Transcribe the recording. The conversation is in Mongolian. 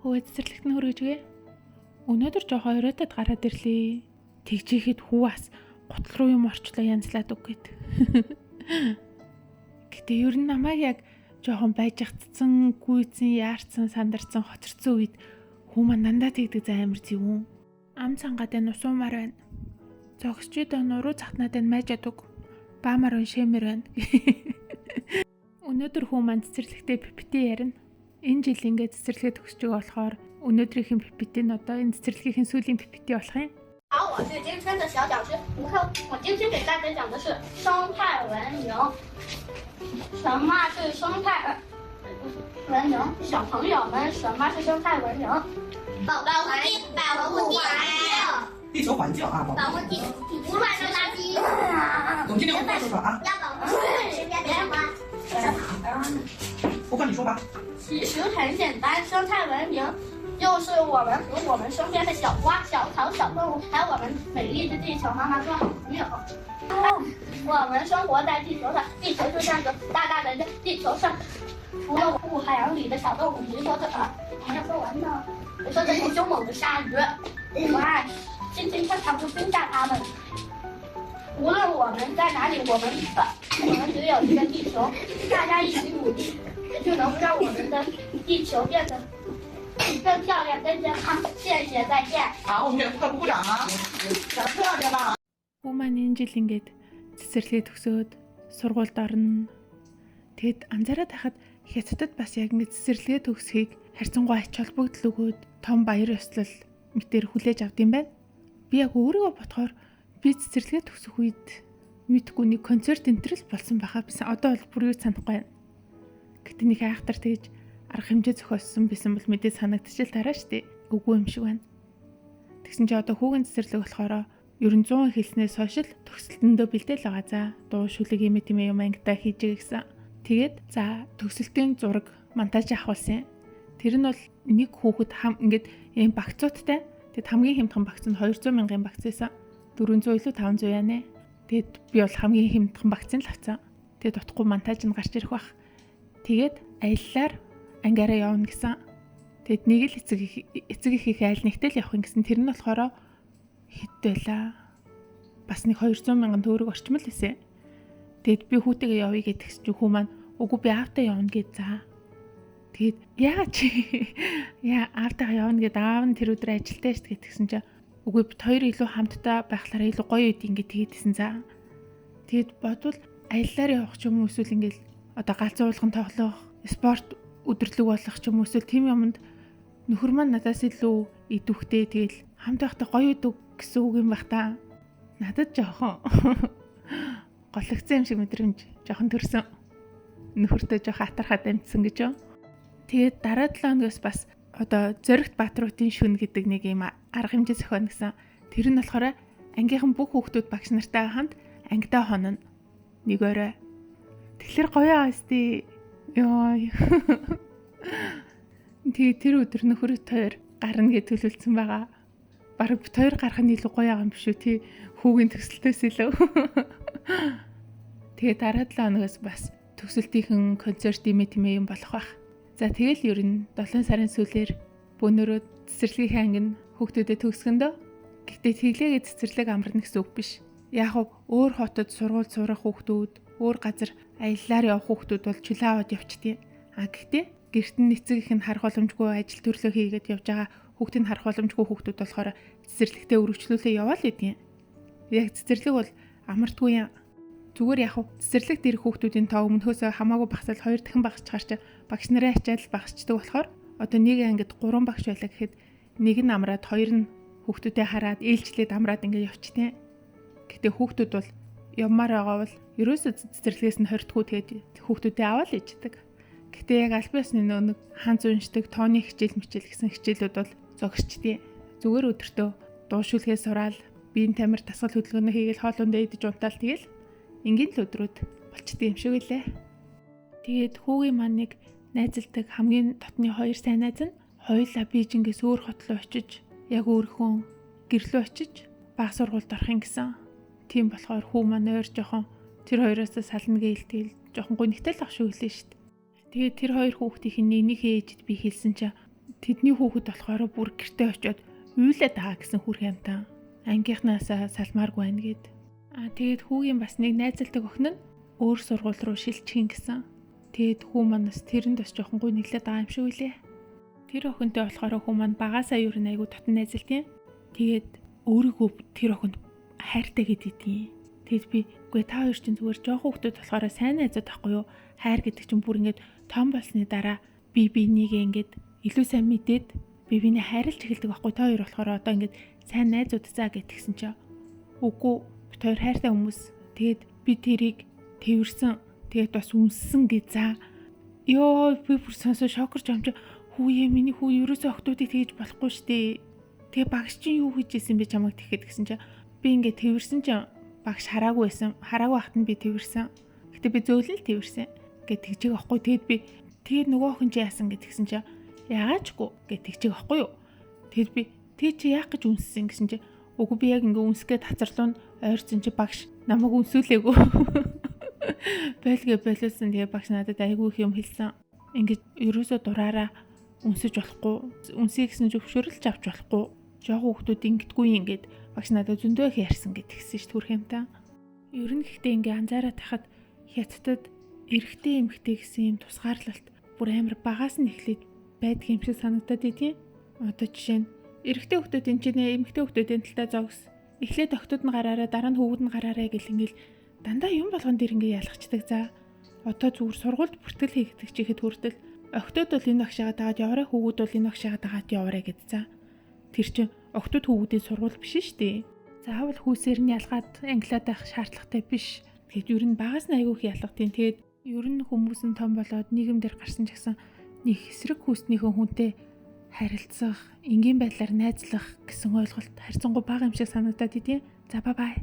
Хөөе цэцэрлэгт нь хөргөжгээ. Өнөөдөр жоохон оройтод гараад ирлээ. Тэгжихэд хүү бас гутал руу юм орчлоо янзлаад үг гэд. Гэтэ ер нь намайг яг жоохон байжгцсан, гүйцэн, яарцсан, сандарцсан, хоцорцсон үед хүү маань дандаа тэгдэг за амир зүв. Ам цангаад энэ усуумаар байна. Зогсчид нуруу цахнаад энэ майжаадаг. Баамаар шэмэр байна. Өнөөдөр хүү маань цэцэрлэгтээ пипити ярина. Энэ жил ингээд цэцэрлэгээ төгсөж байгаа болохоор өнөөдрийнхэн пипити нь одоо энэ цэцэрлэгийн сүүлийн пипити болох юм. 好，我是今天的小讲师吴克。我今天给大家讲的是生态文明。什么是生态文明？小朋友们，什么是生态文明？保护地，保护地地球环境啊，保护地，不乱扔垃圾。我们今天我说说啊，要保护身边别人花。我跟你说吧。其实很简单，生态文明。就是我们和我们身边的小花、小草、小动物，还有我们美丽的地球妈妈做好朋友。我们生活在地球上，地球就像个大大的地球上，除了我海洋里的小动物，比如说这还要说完呢。比如说这种凶猛的鲨鱼，哇，轻轻跳跳就丢下它们。无论我们在哪里，我们只有一个地球，大家一起努力，就能让我们的地球变得更漂亮、更健康。谢谢，再见。好，我们给快鼓掌啊！讲得漂亮吧？ Хүү маань энэ жил ингээд цэцэрлэгээ төгсөөд сургуульд орно. Тэгэд анзаараад байхад хятадд бас яг ингээд цэцэрлэгээ төгсхийг харьцангуй ач холбогдол өгөөд том баяр ёслол мэтэр хүлээж авд юм байна. Би яг өөрийгөө бодохоор би цэцэрлэгээ төгсөх үед мэдгүй нэг концерт энтрэл болсон байхаа бисэн. Одоо бол бүр юу санахгүй байна. Гэтэ нэг айхтар тэгж арга хэмжээ зохиосон байсан бол мэдээ санагдчихэл тараа штэ. Үгүй юм шиг байна. Тэгсэн чи одоо хүүгийн цэцэрлэг болохоор ерөн 100 хэлснээс хойш л төгсөлтөндөө бэлдээл байгаа. За дуу шүлэг юм юм ангитай хийж гэсэн. Тэгээд за төгсөлтийн зураг монтаж авахулсан. Тэр нь бол нэг хүүхэд ингээд ийм багцуудтай. Тэгэд хамгийн хямдхан багц нь 200 мянган багц байсан. 400 илүү 500 яана. Тэгэд би бол хамгийн хямдхан багцыг л авсан. Тэгээд утгагүй монтаж нь гарч ирэх бах. Тэгээд аяллаар ангиараа явна гэсэн. Тэгэд нэг л эцэг их айл нэгтэл явах гэсэн. Тэр нь болохоор хэд байлаа. Бас нэг 200 мянган төгрөг орчмол байсан. Тэгэд би хүүтэйгээ явъя гэдгс чи хүү маань үгүй би аавтаа явна гэд за. Тэгэд яа чи яа аавтаа явна гэд аав нь тэр өдөр ажилдаа шүү гэдгсэн чи үгүй бит хоёр илүү хамтдаа байхлаараа илүү гоё үед ингэ тэгэдсэн за. Тэгэд бодвол аяллаар явах ч юм уу эсвэл ингээл одоо галзуу уулган тоглох, спорт өдөрлөг болох ч юм уу эсвэл тийм юмд нөхөр маань надаас илүү идэвхтэй тэгэл хамт байхдаа гоё идэв гэсэн үг юм бах та. Надад жоохон голөгцсөн юм шиг мэдрэмж жоохон төрсөн. Нөхөртөө жоохон атархаад амтсан гэж юу. Тэгээд дараа 7 хоногоос бас одоо Зоригт Баатруудын шүн гэдэг нэг юм арга хэмжээ зохионо гэсэн. Тэр нь болохоор ангийнхан бүх хүүхдүүд багш нартай хамт ангидаа хонно. Нэг орой. Тэгэхээр гоё аа сте. Йоо. Тэгээд тэр өдөр нөхөрт хоёр гарна гэж төлөвлөсөн байгаа. Бараг бит хоёр гарах нь илүү гоё юм биш үү тий. Хүүгийн төсөлтөөс илүү. Тэгээд дараа 7 хоногоос бас төсөлтийн концерт юм болох бах. За тэгэл ер нь 7 сарын сүүлээр бөөнөрөө цэцэрлэгийн анги нь хүүхдүүдэд төгсгөндөө. Гэхдээ тэглээгээ цэцэрлэг амарна гэсэн үг биш. Яг өөр хотод сургууль сурах хүүхдүүд, өөр газар аяллаар явах хүүхдүүд бол чөлөө аваад явчихдээ. Гэхдээ гэрт нь эцэг их нь харах боломжгүй ажил төрлөө хийгээд явж байгаа хүүхдийг харах боломжгүй хүүхдүүд болохоор цэцэрлэгтээ өргөжлүүлээ яваал гэдгийг. Яг цэцэрлэг бол амардгүй юм. Зүгээр яг цэцэрлэгт ирэх хүүхдүүдийн тоо өмнөхөөсөө хамаагүй багсаал 2 дахин багасчаар чи багш нарын ачаал багасчдаг болохоор одоо нэг ангид 3 багш байлаа гэхэд нэг нь амраад 2 нь хүүхдүүдэд хараад ээлжлээд амраад ингэ явчихдээ. Гэтэ хүүхдүүд бол явмаар байгаа бол ерөөсөө цэцэрлэгээс нь хортгүй тэгээд хүүхдүүдэд аваад иждэг. Гэтэ яг аль биесны нэг хаан зүүншдэг тооны хичээл мичээл гэсэн хичээлүүд бол зогсчихдээ. Зүгээр өдөртөө дуу шүлгээ сураал, биеийн тамир тасгал хөдөлгөөнөө хийгээл хоолундаа идэж унтаал тэгэл ингийн л өдрүүд болчдөг юм шиг үлээ. Тэгээд хүүгийн маань нэг найзалдаг хамгийн дотны 2 сайн найз нь хоёулаа Бээжингээс өөр хот руу очиж яг өөрхөн гэрлөө очиж баг сургуульд орох юм гэсэн. Тийм болохоор хүү маань ойр жоохон тэр хоёроос сална гээл жоохон гонигтай л ах шүү гэлээ шүү дээ. Тэгээд тэр хоёр хүүхдийн нэгнийхээ ээжэд би хэлсэн чи тэдний хүүхэд болохоор бүр гэртээ очиод уйлаад байгаа гэсэн хүрх юмтаа. Ангийнхнаасаа салмааргүй байна гэд. Тэгээд хүүгийн бас нэг найзалдаг охин нь өөр сургууль руу шилжиhin гэсэн. Тэгээд хүү манаас тэрэнд бас жоохон гуй нэглээд байгаа юм шиг үлээ. Тэр охинтой болохоор хүү маань багаасаа юу н айгу татан найзалт юм. Тэгээд өөрийгөө тэр охинд хайртай гэдэгдیں۔ Тэгэд би үгүй та хоёр чинь зүгээр жоохон хүүхдүүд болохоор сайн найзууд тахгүй юу? Хайр гэдэг чинь бүр ингээд том болсны дараа би бинийгээ ингээд илүү сайн мэдээд би биний хайрлж эхэлдэг байхгүй. Та хоёр болохоор одоо ингээд сайн найзууд заа гэтгсэн чинь үгүй бид хоёр хайртай хүмүүс. Тэгэд би тэрийг тэрсэн тэгээд бас үнссэн гэж за. Йоо би бүр сонсоо шокорч амжаа. Хүүе миний хүү ерөөсөө охтуудыг тэгж болохгүй штэ. Тэгээ багш чинь юу хийж исэн бэ чамайг тэгэхэд гэсэн чинь би ингээд тэрсэн чинь багш хараагүй байсан. Хараагүй хахад нь би тэрсэн. Гэтэ би зөөлөл тэрсэн. Гэт тэгжээг аахгүй. Тэгэд би тэгээд нөгөө охин чи яасан гэтгсэн чинь яагаачгүй гэт тэгжээг аахгүй юу. Тэгэд би тэг чи яах гэж үнссэн гэсэн чинь үгүй би яг ингээд үнсгээд хацарлуун ойрцсон чи багш намайг үнсүүлээгүй. Байлгээ боловсон тэгээ багш надад айгүй их юм хэлсэн. Ингээд ерөөсөө дураараа үнсэж болохгүй. Үнсээ гэсэн зөвшөөрөлж авч болохгүй. Жохоо хүмүүс ингэдэггүй ингээд багш надад зөндөө их ярьсан гэдгийгсэн ш түрх юмтаа. Ер нь гэхдээ ингээ анзаараад тахад хятадд эрэгтэй эмэгтэй гэсэн юм тусгаарлалт бүр амар багаас нь эхлээд байдаг юм шиг санагдаад идэв. Одоо жишээ нь эрэгтэй хүмүүсийн чинь эмэгтэй хүмүүсийн талтай зогс. Эхлээд охтууд нь гараараа дараа нь хүүгүүд нь гараараа гэл ингээл дандаа юм болгон дэр ингээ ялгчдаг за. Одоо зүгээр сургуульд бүртгэл хийгдэх чихэд хүртэл охтууд бол энэ багшаагаа дагаад яваарай, хүүгүүд бол энэ багшаагаа дагаад яваарай гэд за. Тэр чинь охтууд хүүгүүдийн сургууль биш шүү дээ. Заавал хүүсээр нь ялгаад англиад байх шаардлагатай биш. Тэгэд ер нь багаас нь айгүй их ялгадیں۔ Тэгэд ер нь хүмүүс нь том болоод нийгэмдэр гарсан ч гэсэн нэг эсрэг хүүснийхэн хүнтэй харилцах, энгийн байдлаар найзлах гэсэн ойлголт харьцангуй бага юм шиг санагдаад идэв. За бай.